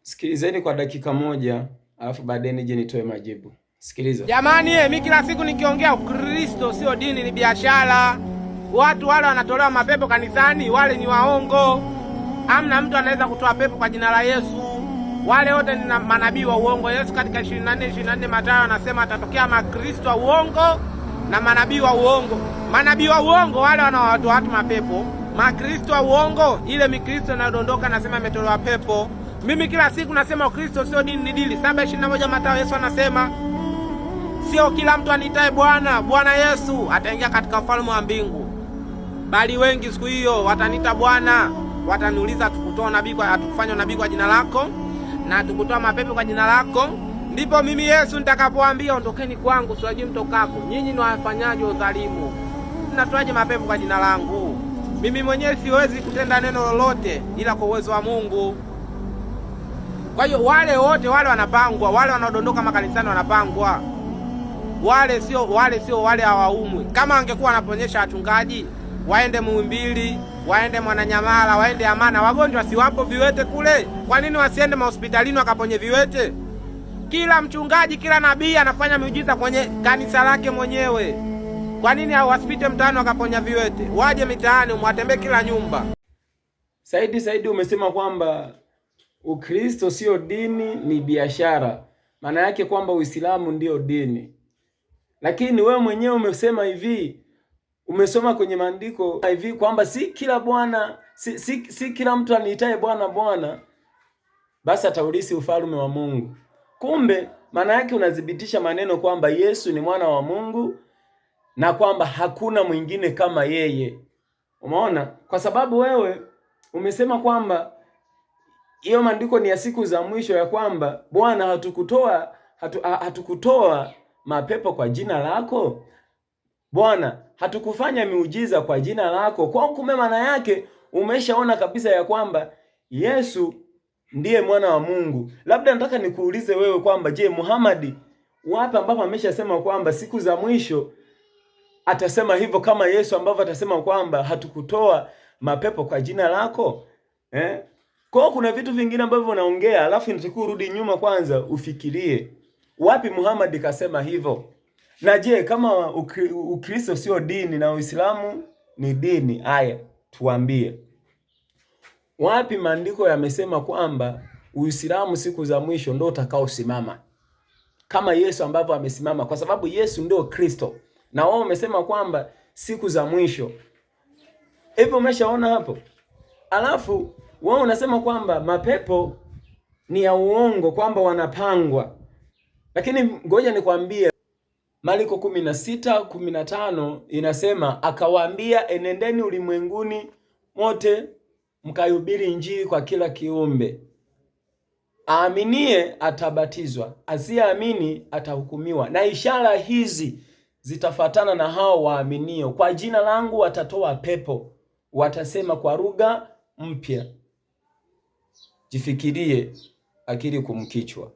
Sikilizeni kwa dakika moja, alafu baadaye nije nitoe majibu. Sikiliza. Jamani, mimi kila siku nikiongea Ukristo sio dini, ni biashara. Watu wale wanatolewa mapepo kanisani, wale ni waongo. Hamna mtu anaweza kutoa pepo kwa jina la Yesu. Wale wote ni manabii wa uongo. Yesu katika 24 Mathayo anasema atatokea makristo wa uongo na manabii wa uongo. Manabii wa uongo wale wanawatoa watu mapepo. Makristo wa uongo ile mikristo inadondoka nasema imetolewa pepo. Mimi kila siku nasema Ukristo sio dini, ni dili. 7:21 Mathayo Yesu anasema sio kila mtu anitaye Bwana, Bwana Yesu ataingia katika ufalme wa mbingu. Bali wengi siku hiyo watanita Bwana, wataniuliza tukutoa nabii kwa atukufanya nabii kwa jina lako na tukutoa mapepo kwa jina lako. Ndipo mimi Yesu nitakapoambia ondokeni kwangu siwajui mtokako, nyinyi ni wafanyaji wa udhalimu. Mnatoaje mapepo kwa jina langu? Mimi mwenyewe siwezi kutenda neno lolote ila kwa uwezo wa Mungu. Kwa hiyo wale wote wale wanapangwa, wale wanaodondoka makanisani wanapangwa. Wale sio wale hawaumwi. Kama angekuwa wanaponyesha wachungaji, waende Muhimbili, waende Mwananyamala, waende Amana, wagonjwa si wapo viwete kule? Kwa nini wasiende mahospitalini wakaponye viwete? Kila mchungaji, kila nabii anafanya miujiza kwenye kanisa lake mwenyewe. Kwa nini wasipite mtaani wakaponya viwete? Waje mitaani mwatembee kila nyumba. Saidi umesema kwamba Ukristo sio dini, ni biashara. Maana yake kwamba Uislamu ndio dini. Lakini wewe mwenyewe umesema hivi, umesoma kwenye maandiko hivi kwamba si kila bwana si kila mtu aniitaye Bwana Bwana basi ataurithi ufalme wa Mungu. Kumbe maana yake unadhibitisha maneno kwamba Yesu ni mwana wa Mungu na kwamba hakuna mwingine kama yeye. Umeona? Kwa sababu wewe umesema kwamba hiyo maandiko ni ya siku za mwisho, ya kwamba Bwana hatukutoa mapepo kwa jina lako. Bwana hatukufanya miujiza kwa jina lako. Kwa kumbe maana yake umeshaona kabisa ya kwamba Yesu ndiye mwana wa Mungu. Labda nataka nikuulize wewe kwamba je, Muhammad wapi ambapo ameshasema kwamba siku za mwisho atasema hivyo kama Yesu ambavyo atasema kwamba hatukutoa mapepo kwa jina lako? Kwa kuna vitu vingine ambavyo unaongea alafu nitakuwa urudi nyuma kwanza ufikirie. Wapi Muhammad kasema hivyo? Na je, kama Ukristo sio dini na Uislamu ni dini, haya tuambie. Wapi maandiko yamesema kwamba Uislamu siku za mwisho ndio utakaosimama kama Yesu ambavyo amesimama? Kwa sababu Yesu ndio Kristo na wao wamesema kwamba siku za mwisho. Hivyo umeshaona hapo? Alafu wao unasema kwamba mapepo ni ya uongo, kwamba wanapangwa. Lakini ngoja nikwambie, Marko 16:15 inasema akawaambia, enendeni ulimwenguni mote mkahubiri Injili kwa kila kiumbe. Aaminie atabatizwa, asiyeamini atahukumiwa. Na ishara hizi zitafatana na hao waaminio, kwa jina langu watatoa pepo, watasema kwa lugha mpya. Jifikirie akili kumkichwa.